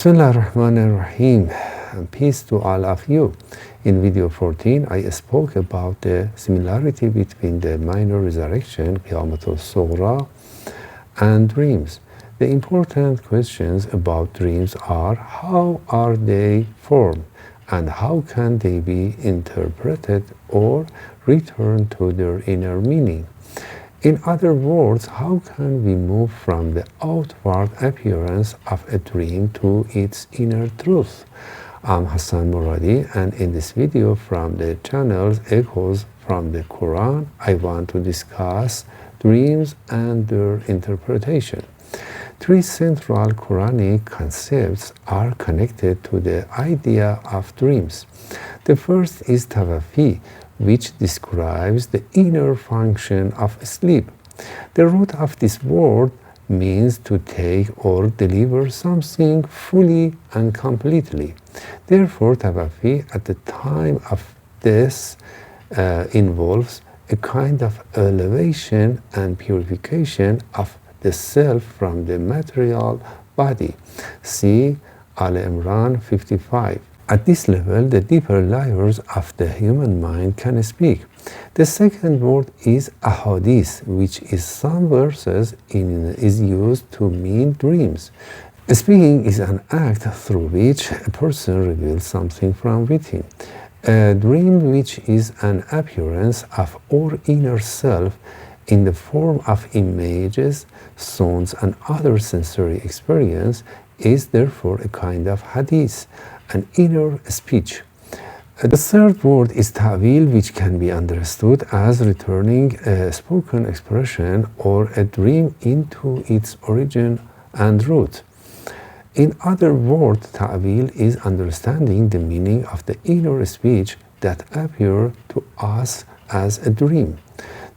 Bismillah ar-Rahman ar-Rahim, and peace to all of you. In video 14, I spoke about the similarity between the minor resurrection, Qiyamatul Sughra, and dreams. The important questions about dreams are: how are they formed, and how can they be interpreted or returned to their inner meaning? In other words, how can we move from the outward appearance of a dream to its inner truth? I'm Hassan Muradi, and in this video from the channel Echoes from the Quran, I want to discuss dreams and their interpretation. Three central Quranic concepts are connected to the idea of dreams. The first is tawaffī, which describes the inner function of sleep. The root of this word means to take or deliver something fully and completely. Therefore, tawaffī at the time of death involves a kind of elevation and purification of the self from the material body. See Al-Imran 55. At this level, the deeper layers of the human mind can speak. The second word is aḥādīth, which is some verses is used to mean dreams. Speaking is an act through which a person reveals something from within. A dream, which is an appearance of our inner self in the form of images, sounds, and other sensory experience, is therefore a kind of hadith, an inner speech. The third word is ta'wīl, which can be understood as returning a spoken expression or a dream into its origin and root. In other words, ta'wīl is understanding the meaning of the inner speech that appear to us as a dream.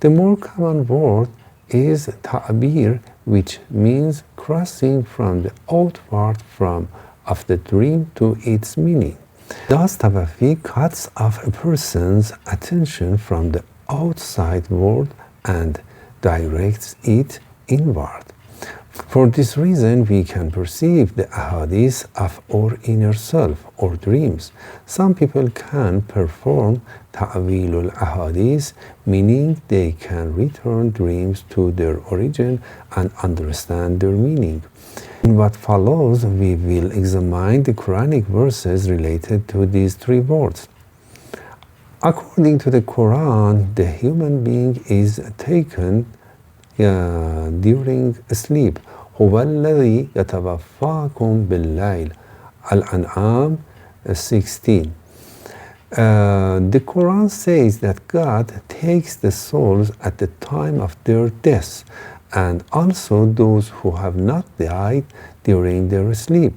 The more common word is ta'bīr, which means crossing from the outward form of the dream to its meaning. Thus, tawaffī cuts off a person's attention from the outside world and directs it inward. For this reason, we can perceive the aḥādīth of our inner self or dreams. Some people can perform ta'wīlul aḥādīth, meaning they can return dreams to their origin and understand their meaning. In what follows, we will examine the Quranic verses related to these three words. According to the Quran, the human being is taken during sleep. هو الذي يتوفاكم بالليل. Al-An'am 16. The Quran says that God takes the souls at the time of their death, and also those who have not died during their sleep.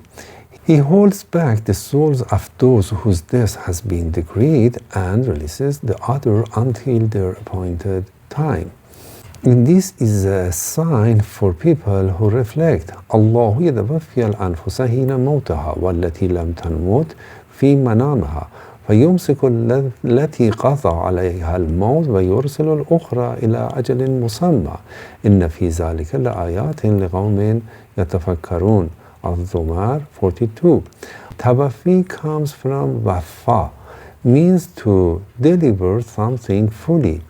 He holds back the souls of those whose death has been decreed and releases the other until their appointed time. And this is a sign for people who reflect. الله يتوفى الأنفس حين موتها والتي لم تمت في منامها فيمسك التي قضى عليها الموت ويرسل الأخرى إلى أجل مسمى إن في ذلك لآيات لقوم يتفكرون. Al-Zumar 42. Tawaffī comes from wafa, means to deliver something fully.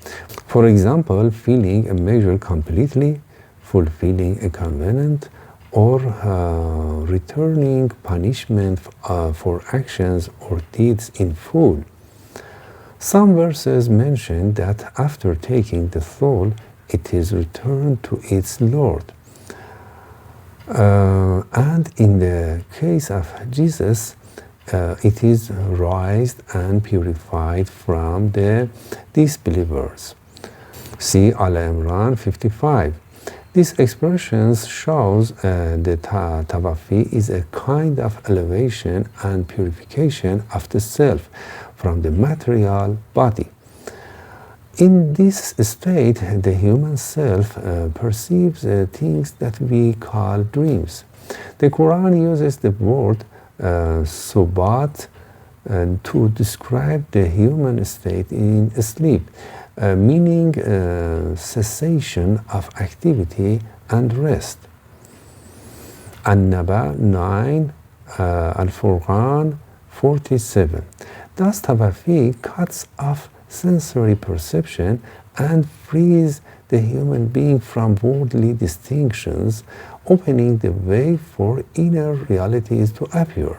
For example, filling a measure completely, fulfilling a covenant, or returning punishment for actions or deeds in full. Some verses mention that after taking the soul, it is returned to its Lord. And in the case of Jesus, it is raised and purified from the disbelievers. See Al-Imran 55. This expression shows that tawaffī is a kind of elevation and purification of the self from the material body. In this state, the human self perceives things that we call dreams. The Quran uses the word subat to describe the human state in sleep, meaning cessation of activity and rest. An-Naba 9 Al-Furqan 47. Thus, tawaffī cuts off sensory perception and frees the human being from worldly distinctions, opening the way for inner realities to appear.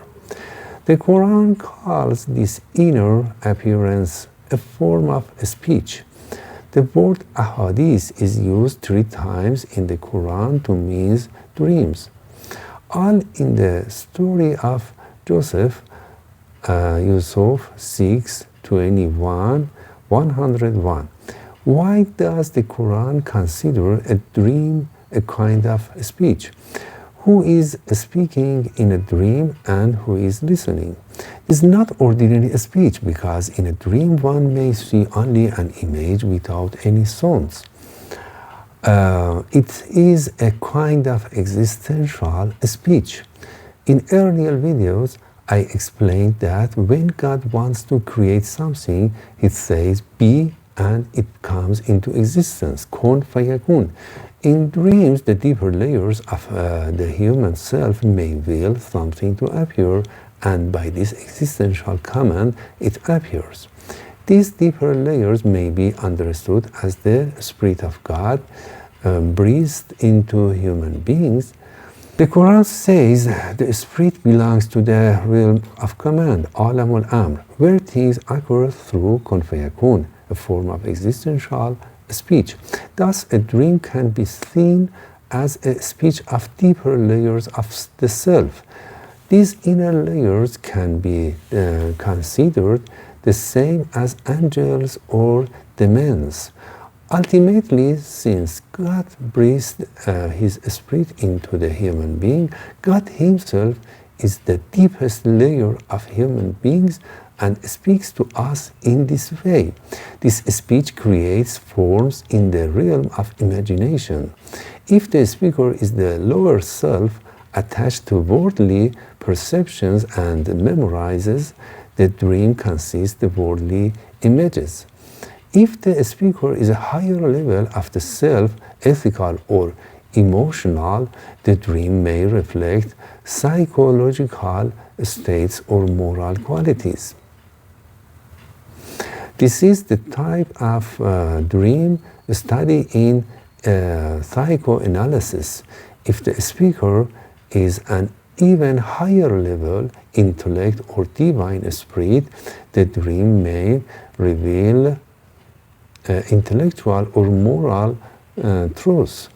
The Quran calls this inner appearance a form of speech. The word aḥādīth is used 3 times in the Quran to mean dreams, all in the story of Joseph, Yusuf 6:21, 101. Why does the Quran consider a dream a kind of speech? Who is speaking in a dream and who is listening? It's not ordinary speech, because in a dream one may see only an image without any sounds. It is a kind of existential speech. In earlier videos, I explained that when God wants to create something, He says be, and it comes into existence, kun fayakūn. In dreams, the deeper layers of the human self may will something to appear, and by this existential command, it appears. These deeper layers may be understood as the Spirit of God breathed into human beings. The Quran says the Spirit belongs to the realm of command, ālam, where things occur through kun fayakūn, a form of existential speech. Thus, a dream can be seen as a speech of deeper layers of the self. These inner layers can be considered the same as angels or demons. Ultimately, since God breathed His Spirit into the human being, God Himself is the deepest layer of human beings and speaks to us in this way. This speech creates forms in the realm of imagination. If the speaker is the lower self attached to worldly perceptions and memorizes, the dream consists of worldly images. If the speaker is a higher level of the self, ethical or emotional, the dream may reflect psychological states or moral qualities. This is the type of dream studied in psychoanalysis. If the speaker is an even higher level intellect or divine spirit, the dream may reveal intellectual or moral truths.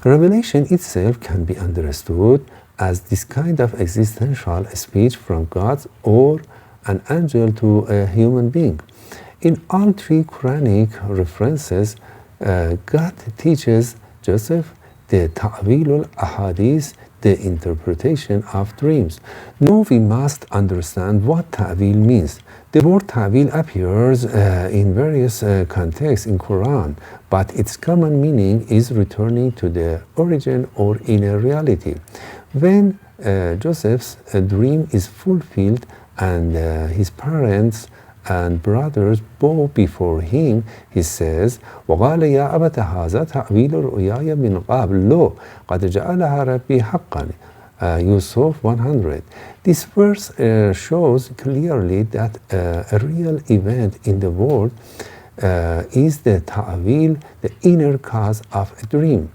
Revelation itself can be understood as this kind of existential speech from God or an angel to a human being. In all 3 Quranic references, God teaches Joseph the ta'wīl al-aḥādīth, the interpretation of dreams. Now we must understand what ta'wīl means. The word ta'wīl appears in various contexts in Quran, but its common meaning is returning to the origin or inner reality. When Joseph's dream is fulfilled and his parents and brothers bow before him, he says, وَقَالَ يَا أَبَتَ هَذَا تَعْوِيلُ رُؤْيَايَ مِنْ قَبْلُ قَدْ جَعَلَهَا رَبِّي حَقًّا. Yusuf 100. This verse shows clearly that a real event in the world is the ta'wīl, the inner cause of a dream.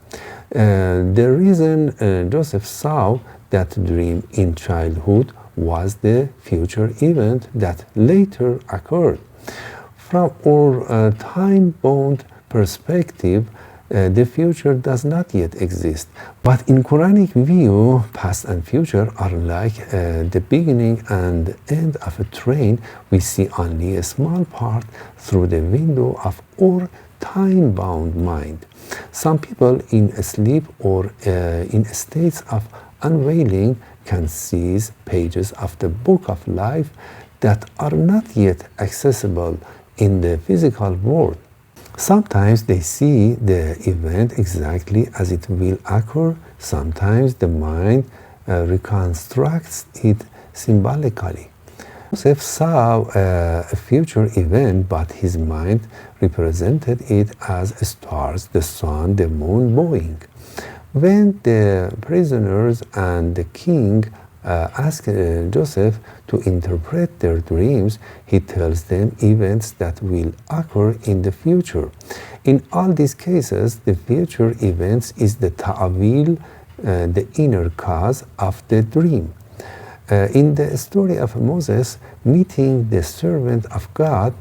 The reason Joseph saw that dream in childhood was the future event that later occurred. From our time-bound perspective, the future does not yet exist. But in Quranic view, past and future are like the beginning and end of a train. We see only a small part through the window of our time-bound mind. Some people in sleep or in states of unveiling can seize pages of the book of life that are not yet accessible in the physical world. Sometimes they see the event exactly as it will occur. Sometimes the mind reconstructs it symbolically. Joseph saw a future event, but his mind represented it as stars, the sun, the moon, bowing. When the prisoners and the king ask Joseph to interpret their dreams, he tells them events that will occur in the future. In all these cases, the future events is the ta'wil, the inner cause of the dream. In the story of Moses meeting the servant of God,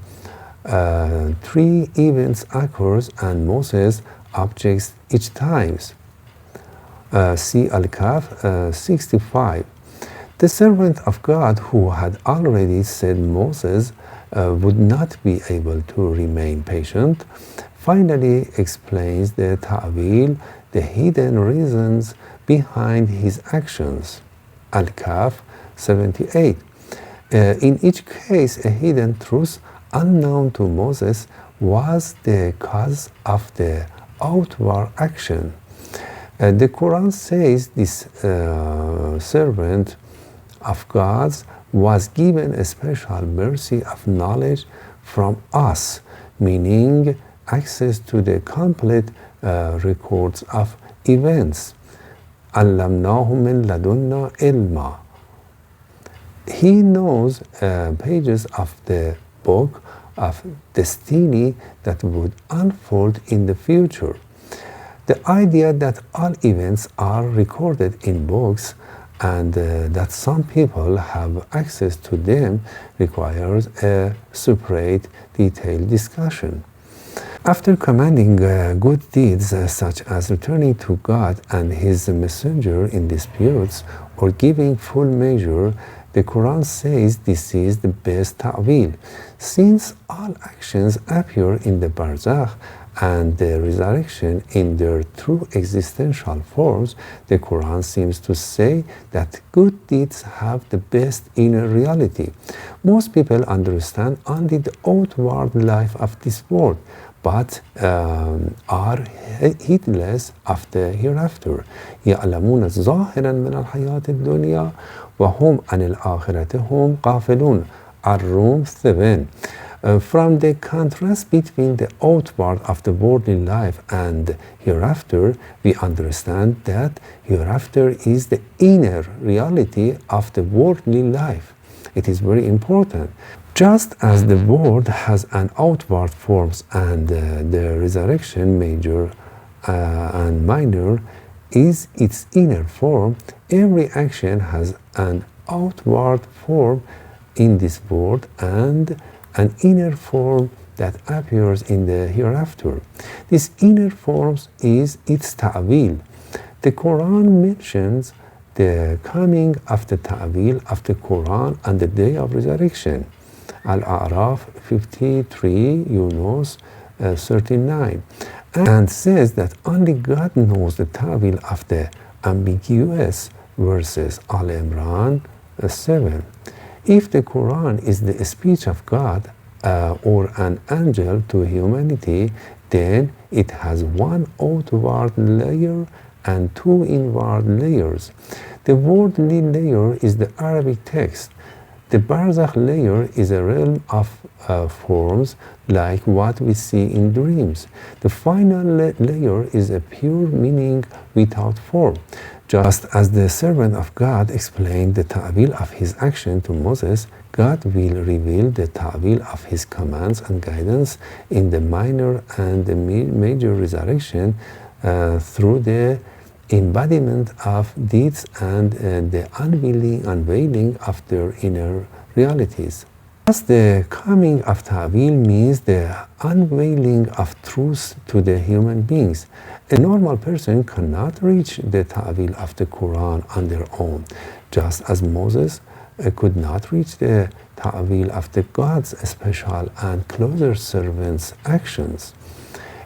3 events occurs and Moses objects each time. See Al-Kahf 65. The servant of God who had already said Moses would not be able to remain patient, finally explains the ta'wil, the hidden reasons behind his actions. Al-Kahf 78. In each case, a hidden truth unknown to Moses was the cause of the outward action. The Quran says this servant of God's was given a special mercy of knowledge from us, meaning access to the complete records of events. عَلَّمْنَاهُ مِنْ لَدُنَّا عِلْمًا. He knows pages of the book of destiny that would unfold in the future. The idea that all events are recorded in books and that some people have access to them requires a separate, detailed discussion. After commanding good deeds such as returning to God and His Messenger in disputes or giving full measure, the Quran says this is the best ta'wil. Since all actions appear in the barzakh and the resurrection in their true existential forms, the Quran seems to say that good deeds have the best inner reality. Most people understand only the outward life of this world, but are heedless of the hereafter. يَعْلَمُونَ ظَاهِرًا مِنَ الْحَيَاةِ الدُّنْيَا وَهُمْ عَنِ الْآخِرَةِ هُمْ غَافِلُونَ. Ar-Rum 7. From the contrast between the outward of the worldly life and hereafter, we understand that hereafter is the inner reality of the worldly life. It is very important. Just as the world has an outward forms and the resurrection, major and minor, is its inner form, every action has an outward form in this world and an inner form that appears in the hereafter. This inner form is its ta'wil. The Quran mentions the coming of the ta'wil of the Quran on the day of resurrection. Al-A'raf 53, Yunus 39, and says that only God knows the ta'wil of the ambiguous verses. Al-Imran 7. If the Quran is the speech of God or an angel to humanity, then it has one outward layer and 2 inward layers. The worldly layer is the Arabic text. The barzakh layer is a realm of forms like what we see in dreams. The final layer is a pure meaning without form. Just as the servant of God explained the ta'wil of his action to Moses, God will reveal the ta'wil of his commands and guidance in the minor and the major resurrection through the embodiment of deeds and the unveiling of their inner realities. Thus, the coming of ta'wil means the unveiling of truth to the human beings. A normal person cannot reach the ta'wil of the Quran on their own, just as Moses could not reach the ta'wil of the God's special and closer servants' actions.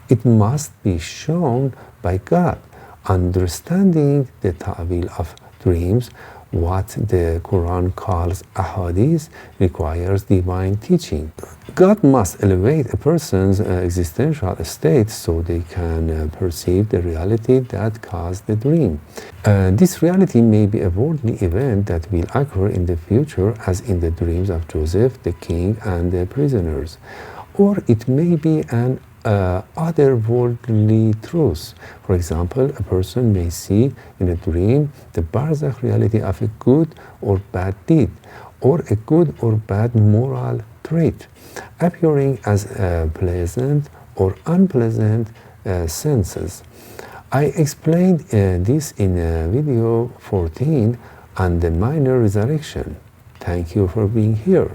It must be shown by God. Understanding the ta'wil of dreams, what the Quran calls aḥādīth, requires divine teaching. God must elevate a person's existential state so they can perceive the reality that caused the dream. This reality may be a worldly event that will occur in the future, as in the dreams of Joseph, the king, and the prisoners. Or it may be an otherworldly truths. For example, a person may see in a dream the barzakh reality of a good or bad deed, or a good or bad moral trait, appearing as pleasant or unpleasant senses. I explained this in video 14 on the minor resurrection. Thank you for being here.